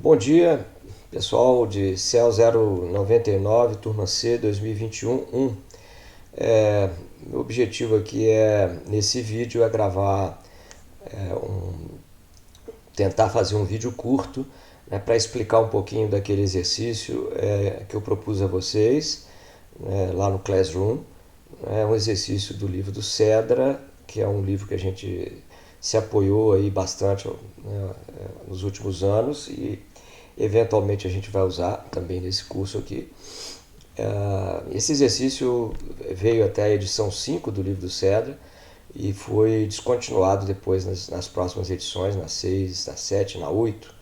Bom dia, pessoal de CEL 099, turma C 2021-1. Meu objetivo aqui nesse vídeo é gravar, tentar fazer um vídeo curto, né, para explicar um pouquinho daquele exercício que eu propus a vocês lá no Classroom. É um exercício do livro do Cedra, que é um livro que a gente se apoiou aí bastante, né, nos últimos anos, e eventualmente a gente vai usar também nesse curso aqui. Esse exercício veio até a edição 5 do livro do Cedra e foi descontinuado depois nas próximas edições, na 6, na 7, na 8,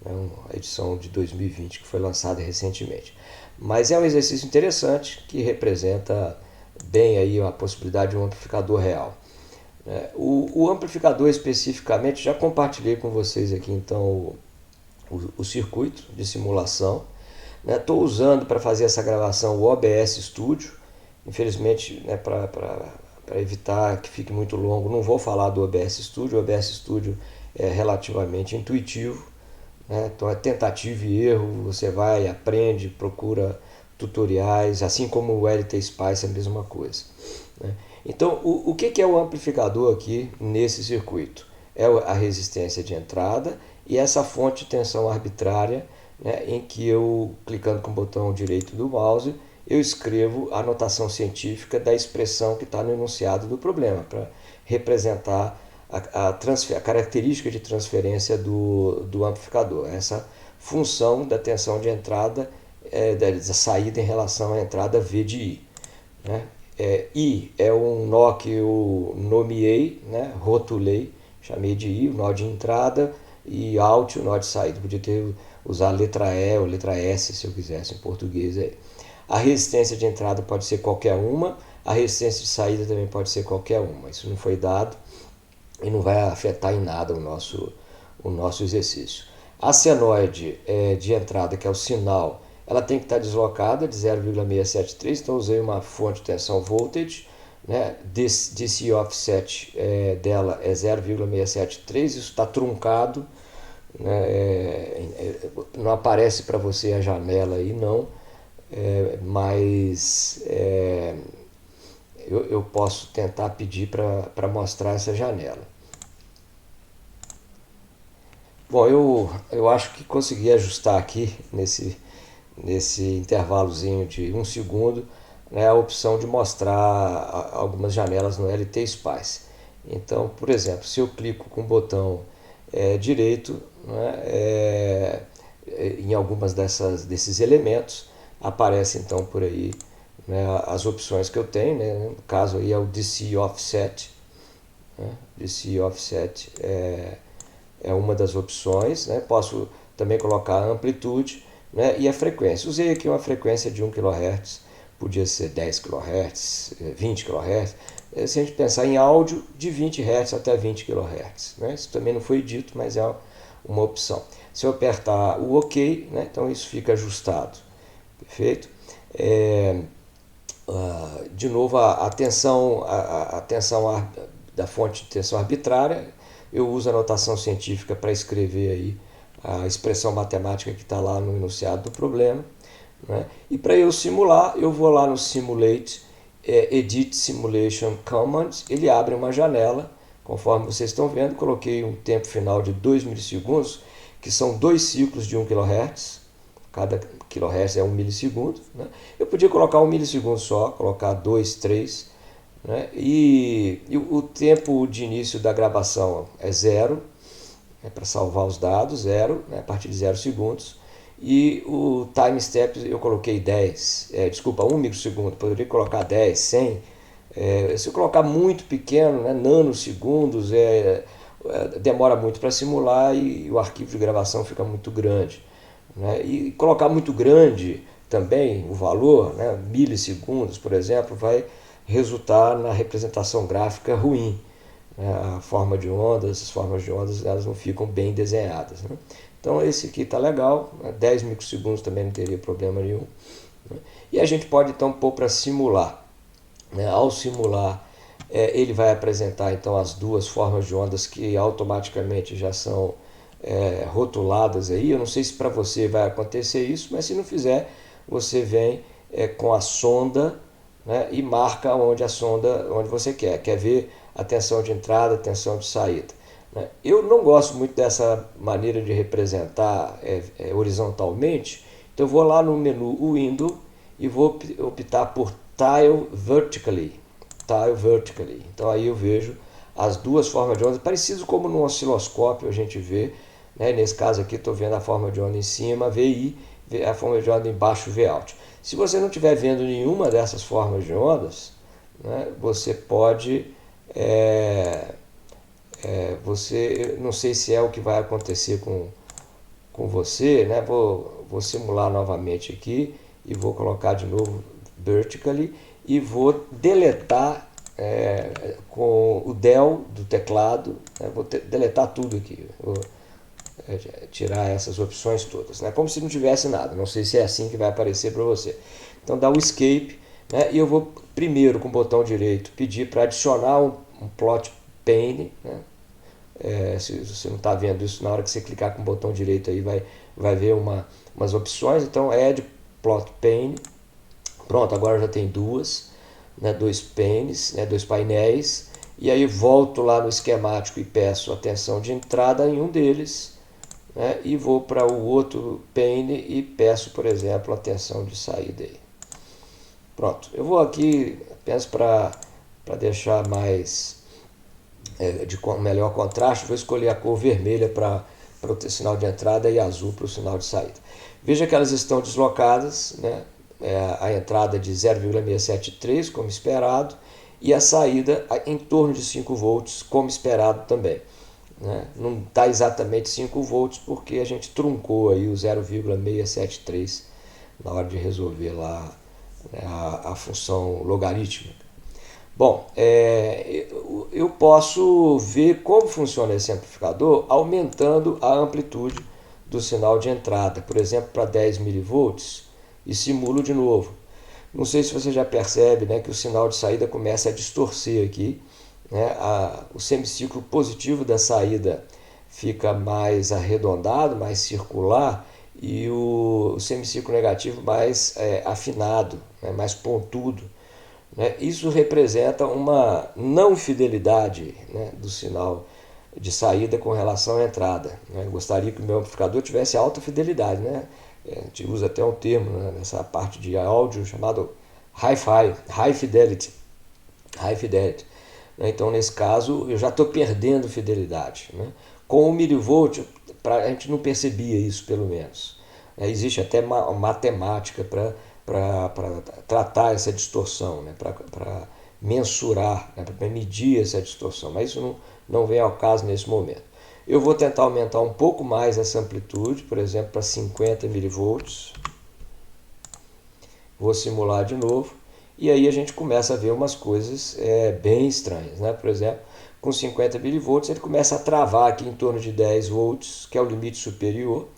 né, a edição de 2020 que foi lançada recentemente. Mas é um exercício interessante que representa bem aí a possibilidade de um amplificador real. O amplificador especificamente, já compartilhei com vocês aqui então o circuito de simulação. Estou usando para fazer essa gravação o OBS Studio. Infelizmente, né, para evitar que fique muito longo, não vou falar do OBS Studio. O OBS Studio é relativamente intuitivo, né? Então é tentativa e erro, você vai, aprende, procura tutoriais, assim como o LT Spice é a mesma coisa, né? Então, o que é o amplificador aqui nesse circuito? É a resistência de entrada e essa fonte de tensão arbitrária, né, em que eu, clicando com o botão direito do mouse, eu escrevo a notação científica da expressão que está no enunciado do problema, para representar a característica de transferência do amplificador, essa função da tensão de entrada, da saída em relação à entrada V de I, né? I é um nó que eu nomeei, né, rotulei, chamei de I, o nó de entrada, e Alt, o nó de saída. Podia usar a letra E ou letra S se eu quisesse em português aí. A resistência de entrada pode ser qualquer uma, a resistência de saída também pode ser qualquer uma. Isso não foi dado e não vai afetar em nada o nosso exercício. A senoide de entrada, que é o sinal, ela tem que estar deslocada de 0,673, então usei uma fonte de tensão voltage, né? DC offset dela é 0,673, isso está truncado, né? Não aparece para você a janela aí não, mas eu posso tentar pedir para mostrar essa janela. Bom, eu acho que consegui ajustar aqui nesse intervalozinho de 1 segundo, né, a opção de mostrar algumas janelas no LT Spice. Então, por exemplo, se eu clico com o botão direito, né, em algumas desses elementos, aparece então por aí, né, as opções que eu tenho, né, no caso aí é o DC Offset, né, DC Offset é uma das opções, né, posso também colocar a amplitude, né, e a frequência. Usei aqui uma frequência de 1 kHz, podia ser 10 kHz, 20 kHz. Se a gente pensar em áudio, de 20 Hz até 20 kHz. Né? Isso também não foi dito, mas é uma opção. Se eu apertar o OK, né, então isso fica ajustado. Perfeito? De novo, a tensão da fonte de tensão arbitrária, eu uso a notação científica para escrever aí a expressão matemática que está lá no enunciado do problema, né? E para eu simular, eu vou lá no Simulate, Edit Simulation Commands, ele abre uma janela, conforme vocês estão vendo, coloquei um tempo final de 2 milissegundos, que são 2 ciclos de 1 kHz, cada kHz é 1 milissegundo, né? Eu podia colocar 1 milissegundo só, colocar 2, 3, né? E o tempo de início da gravação é 0, para salvar os dados, 0, né, a partir de 0 segundos. E o time step eu coloquei 10, 1 microsegundo, poderia colocar 10, 100. Se eu colocar muito pequeno, né, nanosegundos, demora muito para simular e o arquivo de gravação fica muito grande, né? E colocar muito grande também, o valor, né, milissegundos, por exemplo, vai resultar na representação gráfica ruim. A forma de ondas, as formas de ondas, elas não ficam bem desenhadas, né? Então esse aqui está legal, 10 microsegundos também não teria problema nenhum, né? E a gente pode então pôr para simular, né? Ao simular, ele vai apresentar então as duas formas de ondas que automaticamente já são rotuladas aí. Eu não sei se para você vai acontecer isso, mas se não fizer, você vem com a sonda, né, e marca onde onde você quer ver a tensão de entrada, a tensão de saída. Né? Eu não gosto muito dessa maneira de representar horizontalmente, então eu vou lá no menu Window e vou optar por Tile Vertically. Tile Vertically. Então aí eu vejo as duas formas de onda, parecido como no osciloscópio a gente vê, né? Nesse caso aqui estou vendo a forma de onda em cima, VI, a forma de onda embaixo, Vout. Se você não estiver vendo nenhuma dessas formas de ondas, né, você pode, não sei se é o que vai acontecer com você, né? Vou simular novamente aqui e vou colocar de novo vertically e vou deletar com o del do teclado, né? Vou deletar tudo aqui, vou tirar essas opções todas, né? Como se não tivesse nada. Não sei se é assim que vai aparecer para você. Então dá o escape, né? E eu vou primeiro com o botão direito pedir para adicionar um plot pane, né? Se você não está vendo isso, na hora que você clicar com o botão direito aí vai ver umas opções. Então add plot pane. Pronto, agora já tem duas, né, dois panes, né, dois painéis. E aí volto lá no esquemático e peço a tensão de entrada em um deles, né, e vou para o outro pane e peço, por exemplo, a tensão de saída aí. Pronto, eu vou aqui apenas para deixar mais de melhor contraste, vou escolher a cor vermelha para o sinal de entrada e azul para o sinal de saída. Veja que elas estão deslocadas, né? A entrada de 0,673, como esperado, e a saída em torno de 5 volts, como esperado também. Né? Não está exatamente 5 volts porque a gente truncou aí o 0,673 na hora de resolver lá, né, a função logarítmica. Bom, eu posso ver como funciona esse amplificador aumentando a amplitude do sinal de entrada, por exemplo, para 10 milivolts, e simulo de novo. Não sei se você já percebe, né, que o sinal de saída começa a distorcer aqui, né, o semiciclo positivo da saída fica mais arredondado, mais circular, e o semiciclo negativo mais afinado, né, mais pontudo. Né? Isso representa uma não fidelidade, né, do sinal de saída com relação à entrada. Né? Eu gostaria que o meu amplificador tivesse alta fidelidade. Né? A gente usa até um termo, né, nessa parte de áudio chamado Hi-Fi, High Fidelity. High Fidelity. Né? Então, nesse caso, eu já estou perdendo fidelidade. Né? Com o milivolt, a gente não percebia isso, pelo menos. Existe até matemática para tratar essa distorção, né? Para mensurar, né? Para medir essa distorção, mas isso não vem ao caso nesse momento. Eu vou tentar aumentar um pouco mais essa amplitude, por exemplo, para 50 milivolts. Vou simular de novo e aí a gente começa a ver umas coisas bem estranhas. Né? Por exemplo, com 50 milivolts ele começa a travar aqui em torno de 10 volts, que é o limite superior,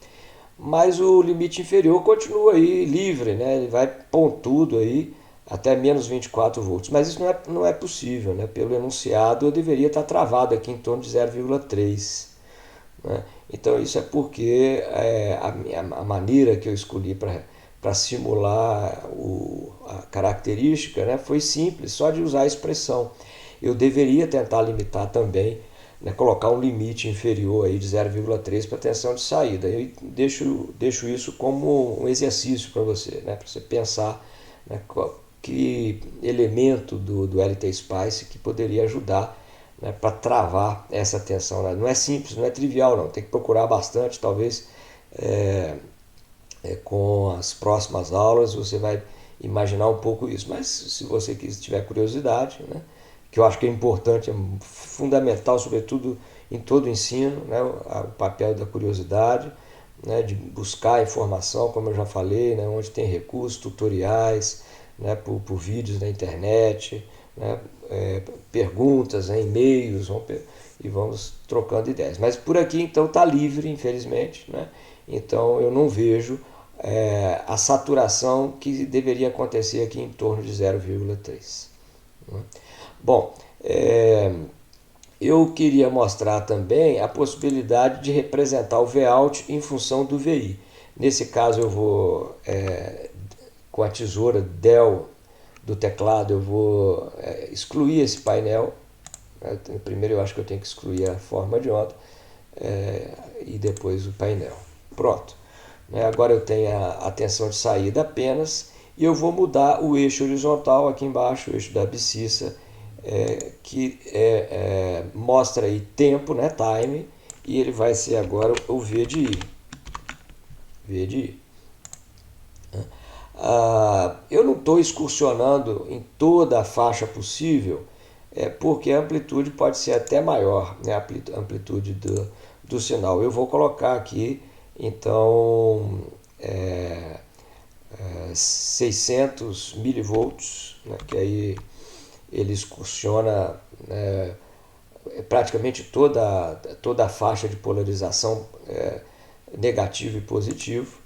mas o limite inferior continua aí livre, né? Ele vai pontudo aí até menos 24 volts, mas isso não é possível, né? Pelo enunciado eu deveria estar travado aqui em torno de 0,3. Né? Então isso é porque a maneira que eu escolhi para simular a característica, né, foi simples, só de usar a expressão. Eu deveria tentar limitar também, né, colocar um limite inferior aí de 0,3 para a tensão de saída. Eu deixo isso como um exercício para você, né, para você pensar, né, que elemento do LT Spice que poderia ajudar, né, para travar essa tensão. Não é simples, não é trivial, não. Tem que procurar bastante, talvez com as próximas aulas você vai imaginar um pouco isso. Mas se você tiver curiosidade, né, que eu acho que é importante, é fundamental, sobretudo em todo o ensino, né, o papel da curiosidade, né, de buscar informação, como eu já falei, né, onde tem recursos, tutoriais, né, por vídeos na internet, né, perguntas, né, e-mails, e vamos trocando ideias. Mas por aqui então está livre, infelizmente, né? Então eu não vejo a saturação que deveria acontecer aqui em torno de 0,3. Né? Bom, eu queria mostrar também a possibilidade de representar o Vout em função do VI. Nesse caso eu vou, com a tesoura Del do teclado, eu vou excluir esse painel. Primeiro eu acho que eu tenho que excluir a forma de onda e depois o painel. Pronto. Agora eu tenho a tensão de saída apenas e eu vou mudar o eixo horizontal aqui embaixo, o eixo da abscissa, que mostra aí tempo, né, time, e ele vai ser agora o V de I. V de I. Eu não estou excursionando em toda a faixa possível, porque a amplitude pode ser até maior, né, a amplitude do sinal. Eu vou colocar aqui, então, 600 milivolts, né, que aí ele excursiona praticamente toda a faixa de polarização negativo e positivo.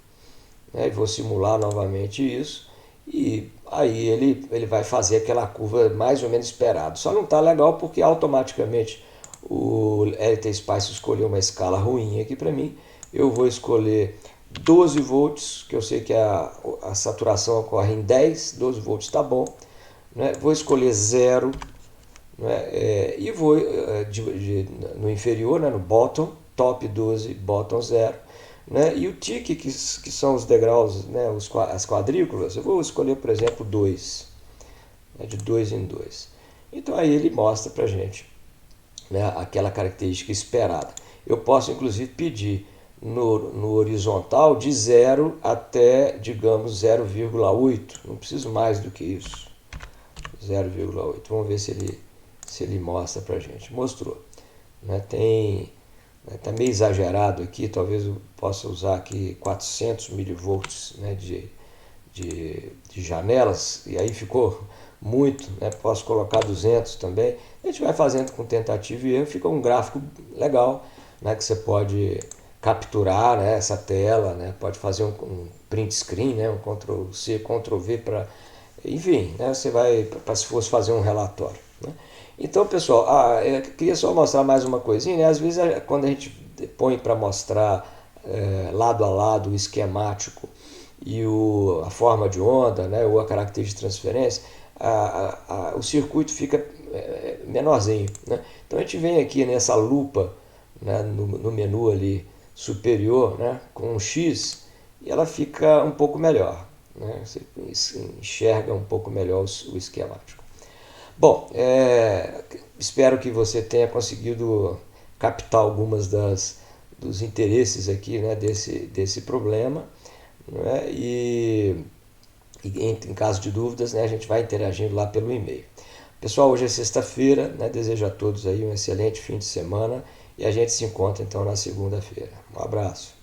E vou simular novamente isso, e aí ele vai fazer aquela curva mais ou menos esperado. Só não está legal porque automaticamente o LT Spice escolheu uma escala ruim aqui para mim. Eu vou escolher 12 volts, que eu sei que a saturação ocorre em 10, 12 volts está bom. Né? Vou escolher 0, né? E vou no inferior, né? No bottom, top 12, bottom 0. Né? E o tique, que são os degraus, né? As quadrículas, eu vou escolher, por exemplo, 2, né? De 2 em 2. Então aí ele mostra para a gente, né? Aquela característica esperada. Eu posso inclusive pedir no horizontal de 0 até, digamos, 0,8. Não preciso mais do que isso. 0,8. Vamos ver se ele mostra para a gente. Mostrou. Né? Está meio exagerado aqui, talvez eu possa usar aqui 400 milivolts, né, de janelas, e aí ficou muito, né? Posso colocar 200 também. A gente vai fazendo com tentativa e erro, fica um gráfico legal, né, que você pode capturar, né, essa tela, né, pode fazer um print screen, né, um Ctrl+C, Ctrl+V para, enfim, né, você vai, para se fosse fazer um relatório. Né? Então, pessoal, eu queria só mostrar mais uma coisinha, né? Às vezes quando a gente põe para mostrar lado a lado o esquemático e a forma de onda, né, ou a característica de transferência, o circuito fica menorzinho. Né? Então a gente vem aqui nessa lupa, né, no menu ali superior, né, com um X, e ela fica um pouco melhor. Né? Você enxerga um pouco melhor o esquemático. Bom, espero que você tenha conseguido captar algumas dos interesses aqui, né, desse problema. Né? E em caso de dúvidas, né, a gente vai interagindo lá pelo e-mail. Pessoal, hoje é sexta-feira, né? Desejo a todos aí um excelente fim de semana e a gente se encontra então na segunda-feira. Um abraço.